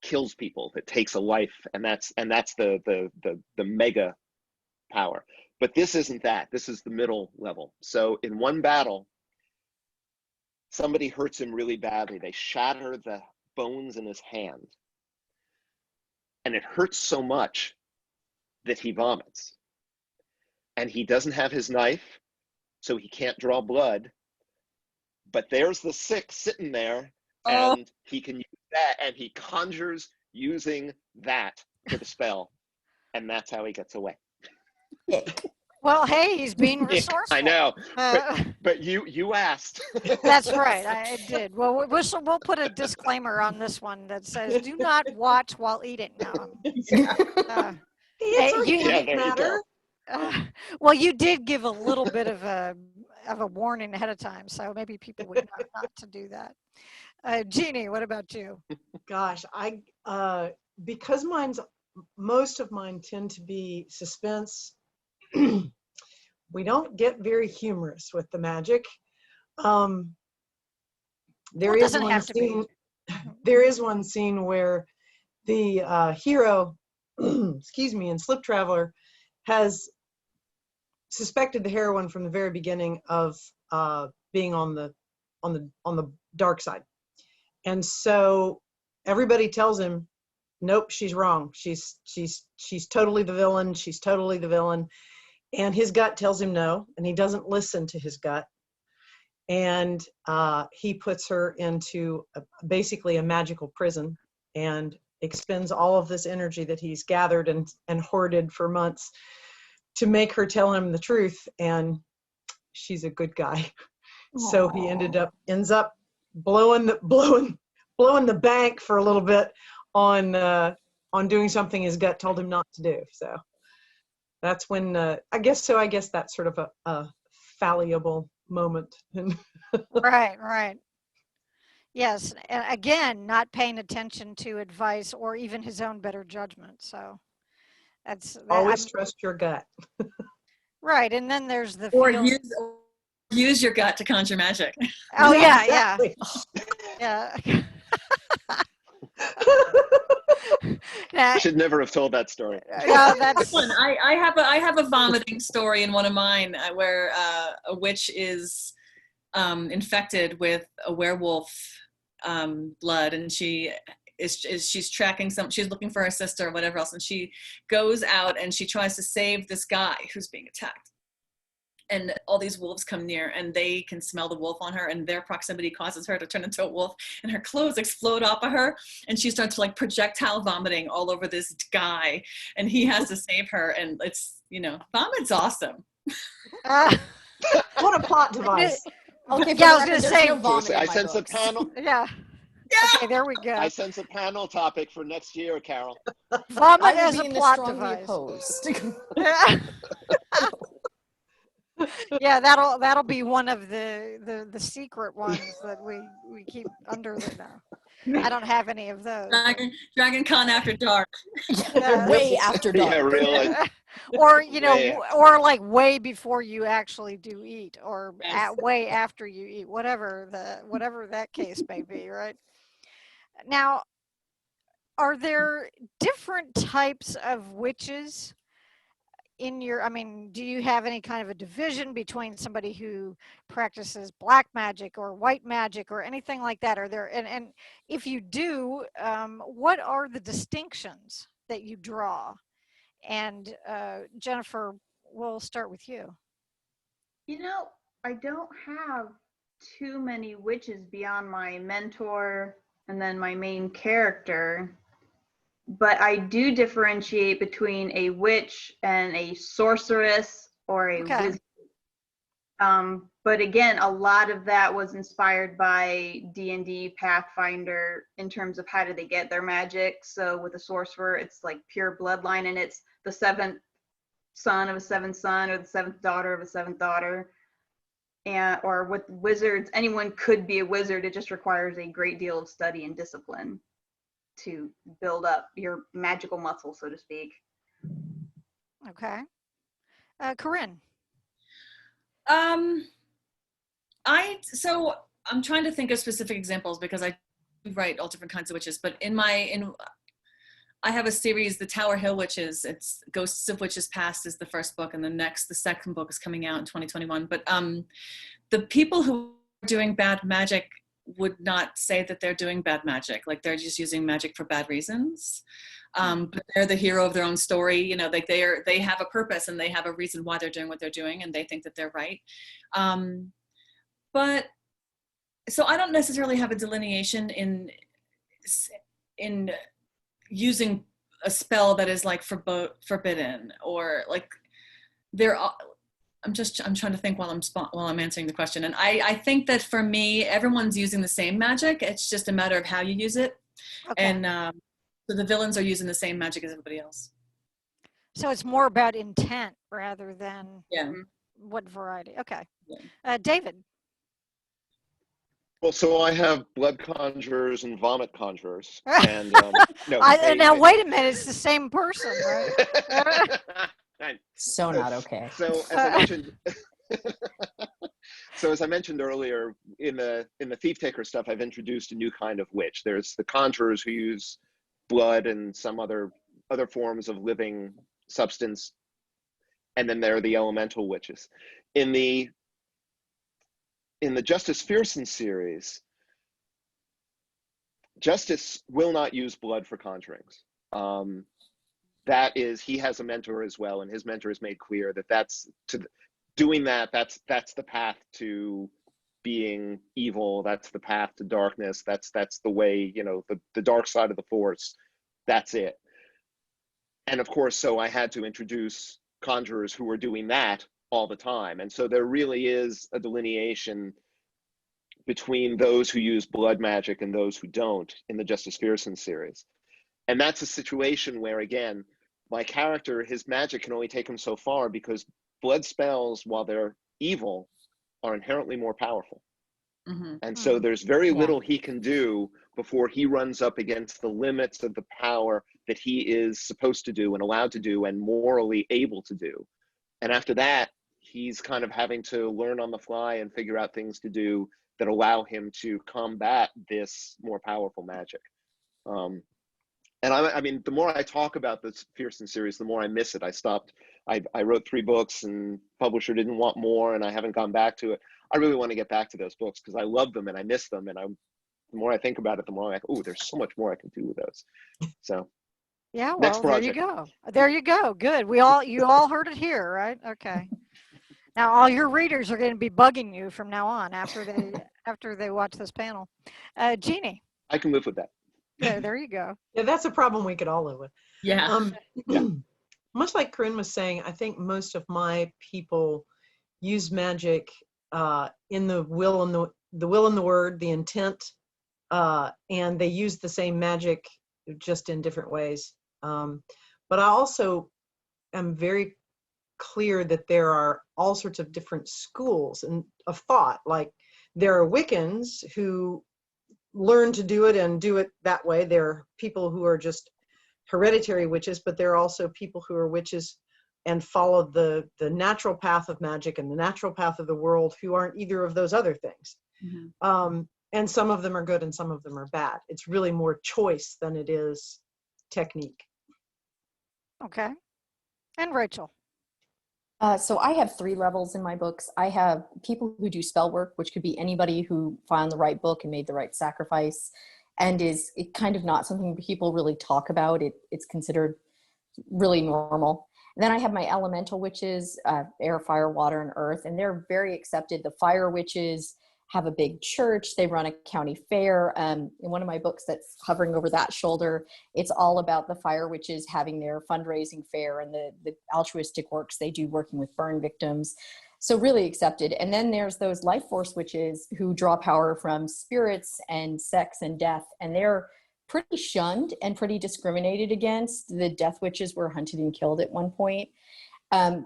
kills people, that takes a life, and that's the mega power. But this isn't that. This is the middle level. So in one battle, somebody hurts him really badly. They shatter the bones in his hand, and it hurts so much that he vomits. And he doesn't have his knife, so he can't draw blood. But there's the 6 sitting there, and he can use that, and he conjures using that for the spell, and that's how he gets away. Well, Well, hey, he's being Yeah, resourceful. I know, Uh, but you asked. That's right. I did. Well, we'll put a disclaimer on this one that says, "Do not watch while eating." No. Uh, It's hey, you. Yeah, organic there you go. matter. Well, you did give a little bit of a warning ahead of time, so maybe people would know not to do that. Jeannie, what about you? Gosh, because most of mine tend to be suspense. We don't get very humorous with the magic. Well, There it is doesn't one have to be. scene. There is one scene where the hero, excuse me, in Slip Traveler, has suspected the heroine from the very beginning of being on the dark side, and so everybody tells him, "Nope, she's wrong. She's totally the villain. She's totally the villain." And his gut tells him no, and he doesn't listen to his gut. And he puts her into basically a magical prison and expends all of this energy that he's gathered and hoarded for months to make her tell him the truth. And she's a good guy. So he ends up blowing the bank for a little bit on doing something his gut told him not to do. So that's when I guess that's sort of a fallible moment. Right. Yes, and again, not paying attention to advice or even his own better judgment. So that's that. Always trust your gut. Right, and then there's the Or feel. use your gut to conjure magic. Oh yeah, Exactly. yeah. I should never have told that story. Yeah, that's One, I have a vomiting story in one of mine where a witch is infected with a werewolf blood, and she's tracking she's looking for her sister or whatever else, and she goes out and she tries to save this guy who's being attacked. And all these wolves come near, and they can smell the wolf on her, and their proximity causes her to turn into a wolf, and her clothes explode off of her, and she starts like projectile vomiting all over this guy, and he has to save her. And it's, vomit's awesome. What a plot device. Okay, Yeah, I was for the gonna record, say- there's no vomit I in my sense a books. panel. yeah. Okay, there we go. I sense a panel topic for next year, Carol. Vomit I will as be a in the plot strongly device. opposed. Yeah. Yeah, that'll be one of the secret ones that we keep under the no. I don't have any of those. Dragon Con After Dark. Yeah. Way after dark. Yeah, really. Or Way or like way before you actually do eat, or Yes. way after you eat, whatever that case may be, right? Now, are there different types of witches in your, I mean, do you have any kind of a division between somebody who practices black magic or white magic or anything like that? Are there, and if you do, what are the distinctions that you draw? And Jennifer, we'll start with you. I don't have too many witches beyond my mentor and then my main character. But I do differentiate between a witch and a sorceress or a Okay. wizard. But again, a lot of that was inspired by D&D Pathfinder in terms of how do they get their magic. So with a sorcerer, it's like pure bloodline, and it's the seventh son of a seventh son or the seventh daughter of a seventh daughter. And or with wizards, anyone could be a wizard. It just requires a great deal of study and discipline to build up your magical muscle, so to speak. Okay. Corinne. So I'm trying to think of specific examples because I write all different kinds of witches, but I have a series, The Tower Hill Witches. It's Ghosts of Witches Past is the first book, and the second book is coming out in 2021. But the people who are doing bad magic would not say that they're doing bad magic. Like, they're just using magic for bad reasons. But they're the hero of their own story. Like they have a purpose and they have a reason why they're doing what they're doing, and they think that they're right. But so I don't necessarily have a delineation in using a spell that is like forbidden, or like I'm trying to think while I'm answering the question. And I think that for me, everyone's using the same magic. It's just a matter of how you use it. Okay. And so the villains are using the same magic as everybody else. So it's more about intent rather than Yeah. what variety. Okay. Yeah. David. Well, so I have blood conjurers and vomit conjurers, and no. Now wait a minute, it's the same person, right? So not okay. So as I mentioned, as I mentioned earlier, in the Thief Taker stuff, I've introduced a new kind of witch. There's the conjurers who use blood and some other forms of living substance, and then there are the elemental witches. In the Justice Fearson series, Justice will not use blood for conjurings. That is, he has a mentor as well, and his mentor has made clear that that's the path to being evil. That's the path to darkness. That's the way, the dark side of the force. That's it. And of course, so I had to introduce conjurers who were doing that all the time. And so there really is a delineation between those who use blood magic and those who don't in the Justice Fearson series. And that's a situation where, again, my character, his magic can only take him so far, because blood spells, while they're evil, are inherently more powerful. Mm-hmm. And so there's very little he can do before he runs up against the limits of the power that he is supposed to do and allowed to do and morally able to do. And after that, he's kind of having to learn on the fly and figure out things to do that allow him to combat this more powerful magic. And I mean, the more I talk about this Fearson series, the more I miss it. I wrote 3 books, and publisher didn't want more, and I haven't gone back to it. I really want to get back to those books because I love them and I miss them. And the more I think about it, the more I'm like, oh, there's so much more I can do with those. So Yeah, well, next there you project. go. There you go. Good. You all heard it here, right? Okay. Now all your readers are going to be bugging you from now on after they watch this panel. Jeannie. I can live with that. Yeah, there you go. Yeah, that's a problem we could all live with. Yeah. Much like Corinne was saying, I think most of my people use magic in the will and the word, the intent, and they use the same magic just in different ways. But I also am very clear that there are all sorts of different schools of thought. Like there are Wiccans who learn to do it and do it that way. There are people who are just hereditary witches, but there are also people who are witches and follow the natural path of magic and the natural path of the world, who aren't either of those other things. Mm-hmm. And some of them are good and some of them are bad. It's really more choice than it is technique. Okay. And Rachel. So I have 3 levels in my books. I have people who do spell work, which could be anybody who found the right book and made the right sacrifice, and is kind of not something people really talk about. It's considered really normal. And then I have my elemental witches, air, fire, water, and earth, and they're very accepted. The fire witches have a big church. They run a county fair. In one of my books that's hovering over that shoulder, it's all about the fire witches having their fundraising fair and the altruistic works they do working with burn victims. So really accepted. And then there's those life force witches who draw power from spirits and sex and death. And they're pretty shunned and pretty discriminated against. The death witches were hunted and killed at one point.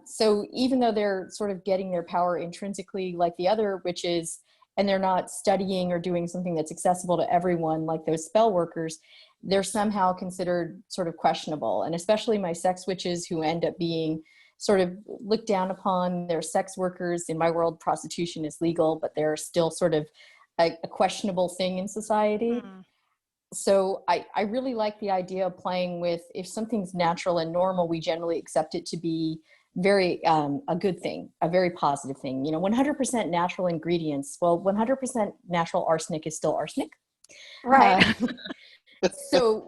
So even though they're sort of getting their power intrinsically like the other witches, and they're not studying or doing something that's accessible to everyone like those spell workers, they're somehow considered sort of questionable. And especially my sex witches, who end up being sort of looked down upon. They're sex workers. In my world, prostitution is legal, but they're still sort of a questionable thing in society. Mm. So I really like the idea of playing with, if something's natural and normal, we generally accept it to be very a good thing, a very positive thing. 100% natural ingredients. Well, 100% natural arsenic is still arsenic. Right. So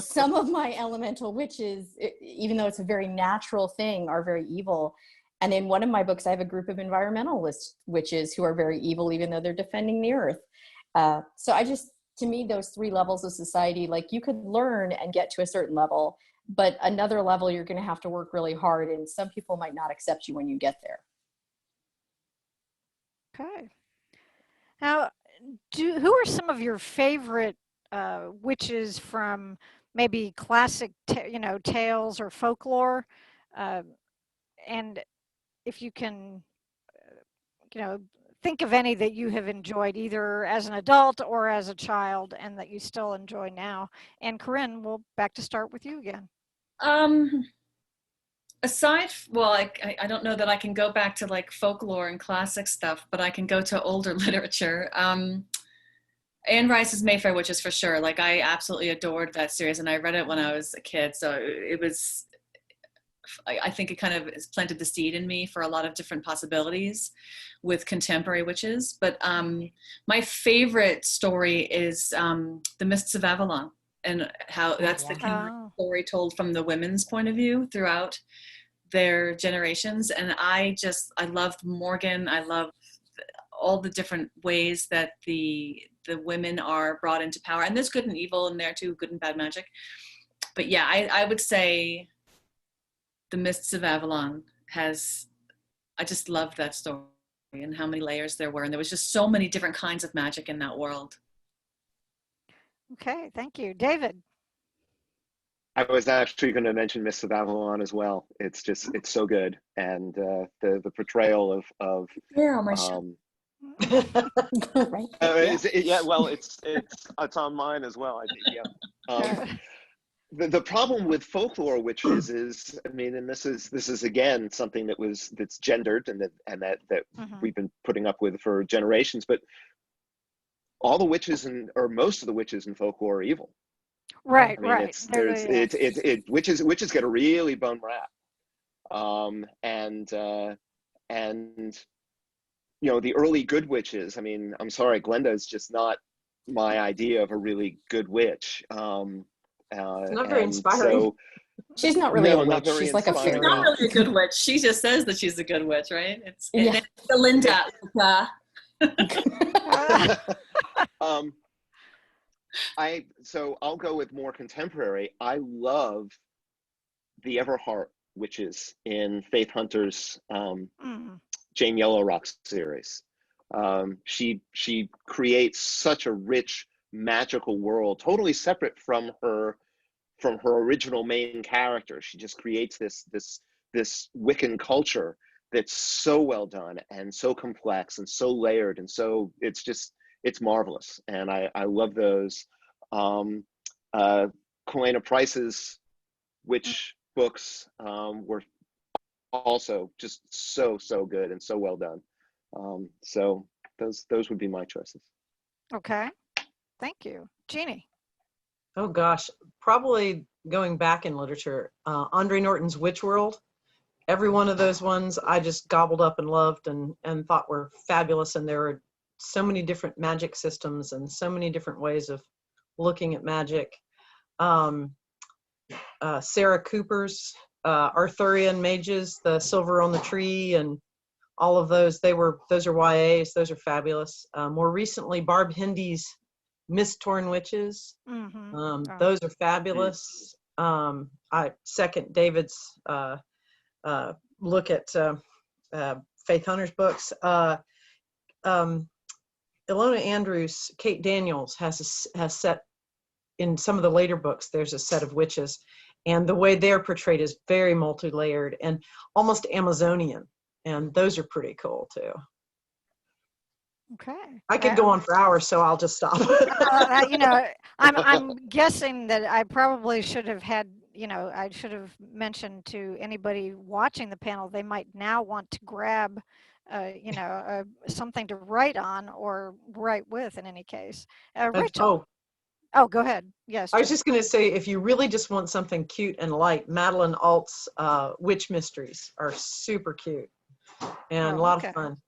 some of my elemental witches, even though it's a very natural thing, are very evil. And in one of my books, I have a group of environmentalist witches who are very evil, even though they're defending the earth. So to me, those 3 levels of society, like you could learn and get to a certain level, but another level you're going to have to work really hard, and some people might not accept you when you get there. Okay. Now, who are some of your favorite witches from maybe classic, tales or folklore? Uh, and if you can, you know, think of any that you have enjoyed either as an adult or as a child and that you still enjoy now. And Corinne, we'll back to start with you again. Well, I don't know that I can go back to like folklore and classic stuff, but I can go to older literature. Anne Rice's Mayfair Witches for sure. Like I absolutely adored that series, and I read it when I was a kid, so it was. I think it kind of planted the seed in me for a lot of different possibilities with contemporary witches. But my favorite story is The Mists of Avalon, and how that's the kind of story told from the women's point of view throughout their generations. And I loved Morgan. I love all the different ways that the women are brought into power. And there's good and evil in there too, good and bad magic. But yeah, I would say The Mists of Avalon I just loved that story and how many layers there were. And there was just so many different kinds of magic in that world. Okay, thank you. David. I was actually going to mention Mists of Avalon as well. It's so good, and the portrayal of yeah, my Right. yeah, well, it's on mine as well. The problem with folklore witches is, I mean, and this is again something that's gendered and that we've been putting up with for generations. But all the witches or most of the witches in folklore are evil. Right, I mean, right. Witches get a really bum rap, and the early good witches. I mean, I'm sorry, Glenda is just not my idea of a really good witch. It's not very inspiring. So, she's not really a witch. She's like a fairy. She's not really a good witch. She just says that she's a good witch, right? It's Linda. So I'll go with more contemporary. I love the Everhart witches in Faith Hunter's Jane Yellowrock series. She creates such a rich magical world, totally separate from her original main character. She just creates this Wiccan culture that's so well done and so complex and so layered, and so it's marvelous, and I love those. Helena Price's witch books were also just so good and so well done. So those would be my choices. Okay, thank you. Jeannie. Oh gosh, probably going back in literature, Andre Norton's Witch World. Every one of those ones I just gobbled up and loved and thought were fabulous, and there were so many different magic systems and so many different ways of looking at magic. Sarah Cooper's Arthurian Mages, the Silver on the Tree, and all of those. Those are YAs. Those are fabulous. More recently, Barb Hindy's Mist-Torn Witches. Those are fabulous. I second David's look at Faith Hunter's books. Ilona Andrews, Kate Daniels has set in some of the later books. There's a set of witches, and the way they're portrayed is very multi-layered and almost Amazonian, and those are pretty cool too. Okay. I could go on for hours, so I'll just stop. I'm guessing that I probably should have had, I should have mentioned to anybody watching the panel, they might now want to grab, something to write on or write with in any case. Rachel. Oh, go ahead. Yes. I was just going to say, if you really just want something cute and light, Madeline Alt's Witch Mysteries are super cute and a lot of fun.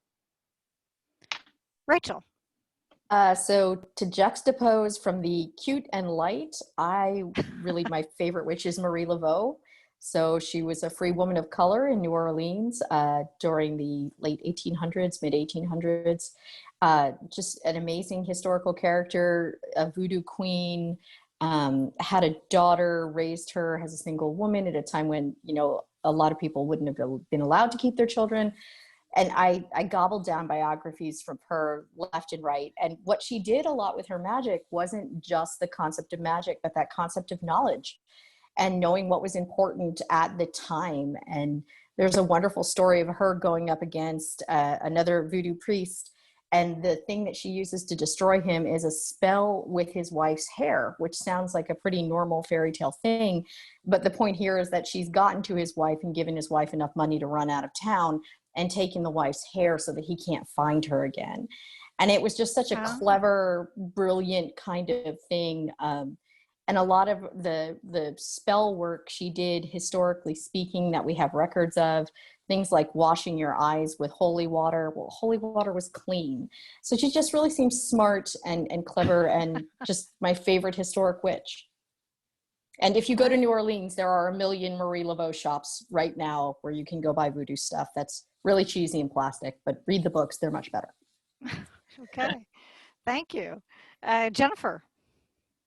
Rachel. So to juxtapose from the cute and light, my favorite witch is Marie Laveau. So she was a free woman of color in New Orleans during the late 1800s, mid 1800s. Just an amazing historical character, a voodoo queen, had a daughter, raised her as a single woman at a time when, a lot of people wouldn't have been allowed to keep their children. And I gobbled down biographies from her left and right. And what she did a lot with her magic wasn't just the concept of magic, but that concept of knowledge and knowing what was important at the time. And there's a wonderful story of her going up against another voodoo priest. And the thing that she uses to destroy him is a spell with his wife's hair, which sounds like a pretty normal fairy tale thing. But the point here is that she's gotten to his wife and given his wife enough money to run out of town and taken the wife's hair so that he can't find her again. And it was just such a clever, brilliant kind of thing. And a lot of the spell work she did, historically speaking, that we have records of, things like washing your eyes with holy water. Well, holy water was clean. So she just really seems smart and clever and just my favorite historic witch. And if you go to New Orleans, there are a million Marie Laveau shops right now where you can go buy voodoo stuff that's really cheesy and plastic, but read the books, they're much better. Okay, thank you. Jennifer.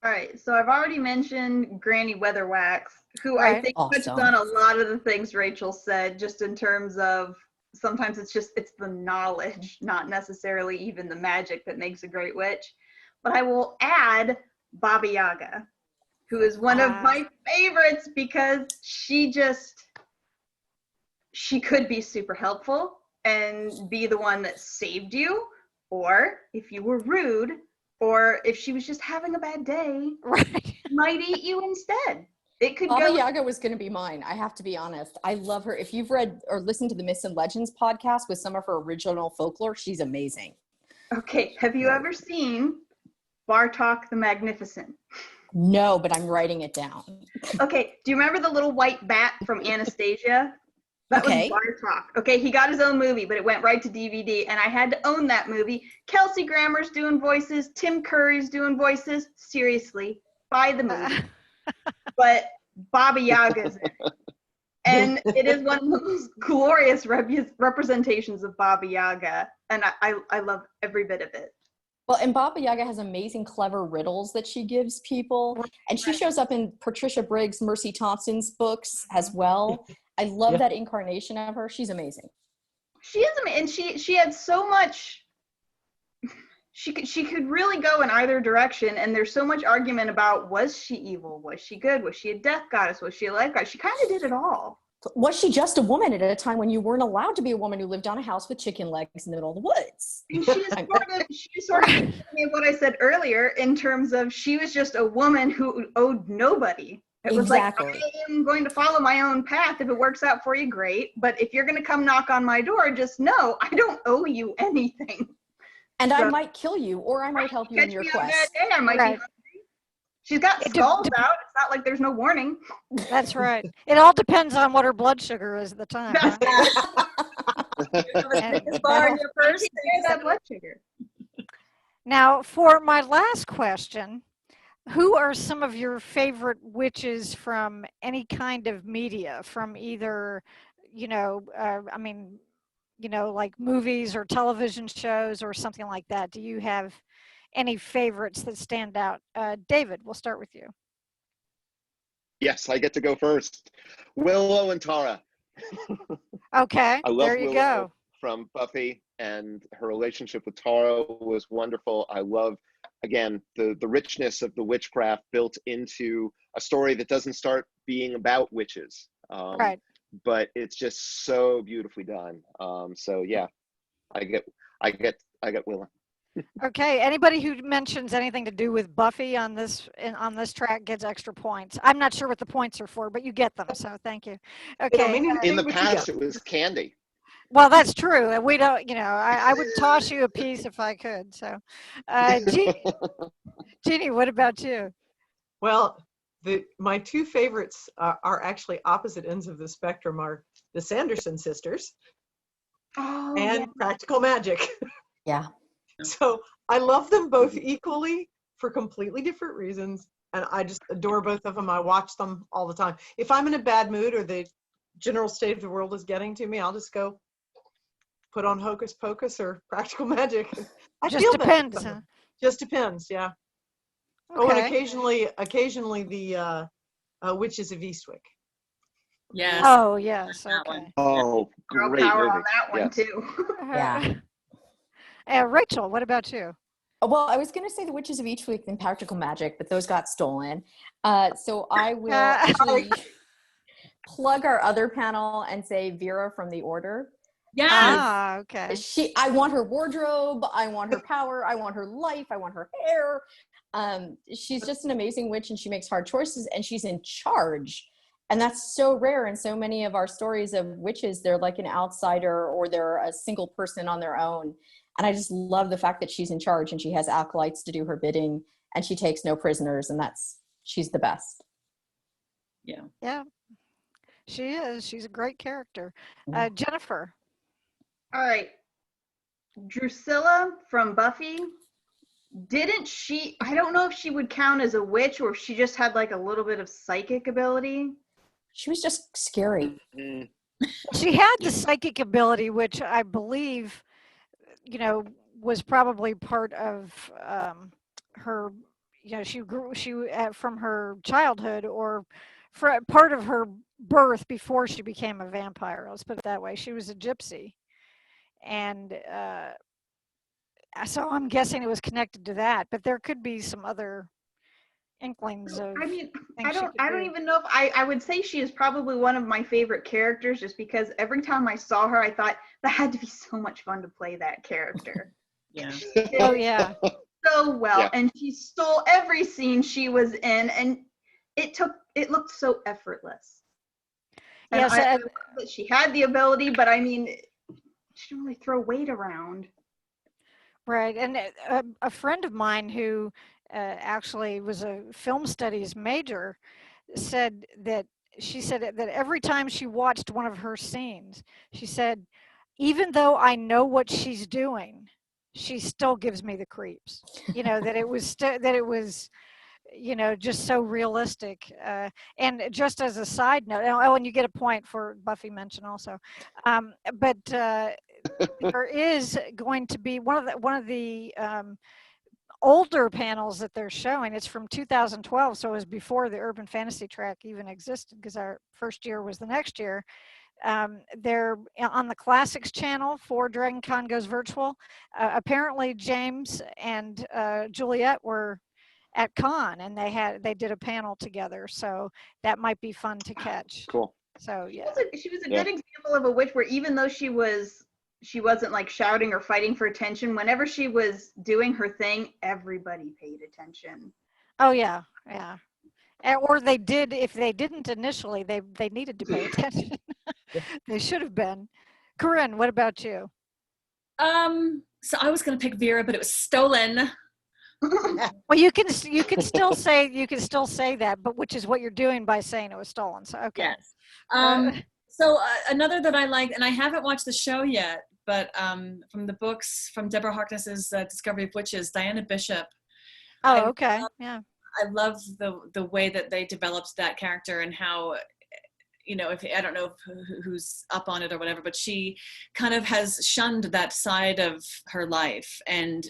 All right, so I've already mentioned Granny Weatherwax, who Right. I think Awesome. touched on a lot of the things Rachel said, just in terms of sometimes it's the knowledge, not necessarily even the magic that makes a great witch. But I will add Baba Yaga, who is one of my favorites because she could be super helpful and be the one that saved you, or if you were rude, or if she was just having a bad day, Right. might eat you instead. It could Baba go. Yaga was going to be mine. I have to be honest. I love her. If you've read or listened to the Myths and Legends podcast with some of her original folklore, she's amazing. Okay, have you ever seen Bartok the Magnificent? No, but I'm writing it down. Okay, do you remember the little white bat from Anastasia? That Okay. was Bartok. Okay, he got his own movie, but it went right to DVD, and I had to own that movie. Kelsey Grammer's doing voices, Tim Curry's doing voices. Seriously, buy the movie. But Baba Yaga's in it. And it is one of the most glorious representations of Baba Yaga, and I love every bit of it. Well, and Baba Yaga has amazing, clever riddles that she gives people. And she shows up in Patricia Briggs, Mercy Thompson's books as well. I love that incarnation of her. She's amazing. She is amazing, and she had so much. She could really go in either direction, and there's so much argument about, was she evil, was she good, was she a death goddess, was she a life goddess? She kind of did it all. Was she just a woman at a time when you weren't allowed to be a woman who lived on a house with chicken legs in the middle of the woods? And she sort of me what I said earlier in terms of she was just a woman who owed nobody. It was Exactly. like, I am going to follow my own path. If it works out for you, great. But if you're going to come knock on my door, just know I don't owe you anything. And So, I might kill you, or I might help you in your catch me on a bad quest. day, I might be hungry. She's got skulls out. It's not like there's no warning. That's right. It all depends on what her blood sugar is at the time. And As far as your purse, that blood sugar. now, for my last question, who are some of your favorite witches from any kind of media, from either, like movies or television shows or something like that? Do you have any favorites that stand out? David, we'll start with you. Yes, I get to go first. Willow and Tara. Okay, I love there you Willow go. from Buffy, and her relationship with Tara was wonderful. I love, again, the richness of the witchcraft built into a story that doesn't start being about witches. Right. But it's just so beautifully done. So yeah, I get Willow. Okay, anybody who mentions anything to do with Buffy on this track gets extra points. I'm not sure what the points are for, but you get them, so thank you. Okay. In the past, it was candy. Well, that's true. And we don't, I would toss you a piece if I could. So, Jeannie, what about you? Well, my two favorites are actually opposite ends of the spectrum, are the Sanderson sisters and Practical Magic. Yeah. So I love them both equally for completely different reasons, and I just adore both of them. I watch them all the time. If I'm in a bad mood or the general state of the world is getting to me, I'll just go put on Hocus Pocus or Practical Magic. I Just feel depends. better. Huh? Just depends, yeah. Okay. Oh, and occasionally the Witches of Eastwick. Yes. Oh, yes. That one. Okay. Oh, Girl great power movie. on that one Yes. too. Yeah. Rachel, what about you? Well, I was going to say The Witches of Eastwick and Practical Magic, but those got stolen. So I will actually plug our other panel and say Vera from The Order. Yes. Okay. I want her wardrobe, I want her power, I want her life, I want her hair. She's just an amazing witch, and she makes hard choices, and she's in charge. And that's so rare in so many of our stories of witches. They're like an outsider, or they're a single person on their own. And I just love the fact that she's in charge, and she has acolytes to do her bidding, and she takes no prisoners, and she's the best. Yeah. Yeah, she is. She's a great character. Jennifer. All right. Drusilla from Buffy. I don't know if she would count as a witch or if she just had like a little bit of psychic ability. She was just scary. Mm. She had the psychic ability, which I believe, was probably part of her, she from her childhood, or part of her birth before she became a vampire. Let's put it that way. She was a gypsy. And so I'm guessing it was connected to that, but there could be some other inklings of I mean, things she could I don't do. even know if I would say she is probably one of my favorite characters, just because every time I saw her, I thought that had to be so much fun to play that character. Yeah. Oh, yeah. So well, Yeah. and she stole every scene she was in, and it looked so effortless. And Yes, I love that she had the ability, but I mean, she didn't really throw weight around. right. And a friend of mine who actually was a film studies major said that every time she watched one of her scenes, she said, even though I know what she's doing, she still gives me the creeps. That it was just so realistic. And just as a side note, and you get a point for Buffy mention also. But there is going to be one of the older panels that they're showing. It's from 2012, so it was before the urban fantasy track even existed, because our first year was the next year. They're on the Classics channel for Dragon Con Goes Virtual. Apparently James and Juliet were at con, and they did a panel together, so that might be fun to catch. Cool. So yeah, she was a good example of a witch where, even though she wasn't like shouting or fighting for attention, whenever she was doing her thing, everybody paid attention. oh yeah. Or they did. If they didn't initially, they needed to pay attention. They should have been. Corinne, what about you? So I was gonna pick Vera, but it was stolen. Well, you can still say that, but which is what you're doing by saying it was stolen. So okay. Yes. So another that I liked, and I haven't watched the show yet, but from the books, from Deborah Harkness's Discovery of Witches, Diana Bishop. Oh, okay. Yeah. I love the way that they developed that character, and how, if I don't know who's up on it or whatever, but she kind of has shunned that side of her life, and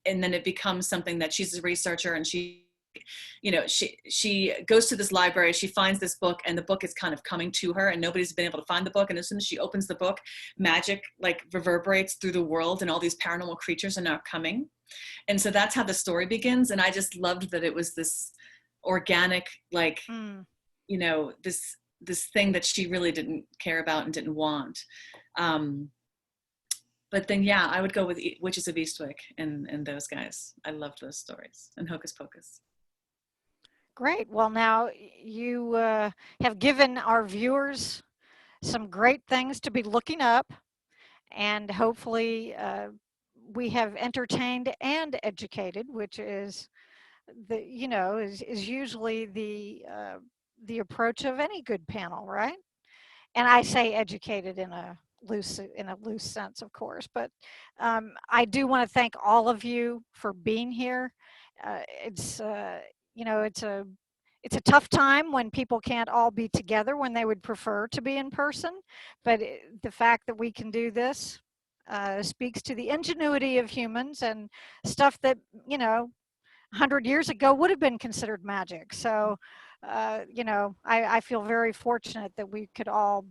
then it becomes something that she's a researcher, and she goes to this library, she finds this book, and the book is kind of coming to her, and nobody's been able to find the book. And as soon as she opens the book, magic like reverberates through the world, and all these paranormal creatures are now coming. And so that's how the story begins. And I just loved that it was this organic, like, this thing that she really didn't care about and didn't want. But then, yeah, I would go with Witches of Eastwick and those guys. I loved those stories, and Hocus Pocus. Great. Well, now you have given our viewers some great things to be looking up, and hopefully we have entertained and educated, which is is usually the approach of any good panel, right? And I say educated in a loose sense, of course, but I do want to thank all of you for being here. It's it's a tough time when people can't all be together when they would prefer to be in person, but the fact that we can do this speaks to the ingenuity of humans, and stuff that 100 years ago would have been considered magic. So, you know, I feel very fortunate that we could all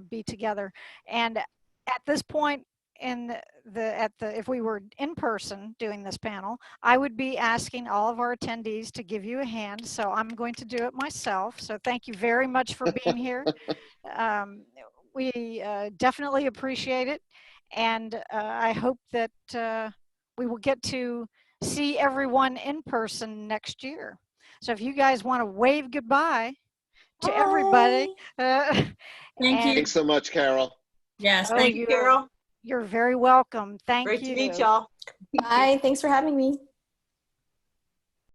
be together. And at this point in if we were in person doing this panel, I would be asking all of our attendees to give you a hand. So I'm going to do it myself. So thank you very much for being here. We definitely appreciate it. And I hope that we will get to see everyone in person next year. So if you guys want to wave goodbye to everybody. Thank you. Thanks so much, Carol. Yes, Oh, thank Thank you, Carol. You're very welcome. Thank Great you. to meet y'all. Bye. Thanks for having me.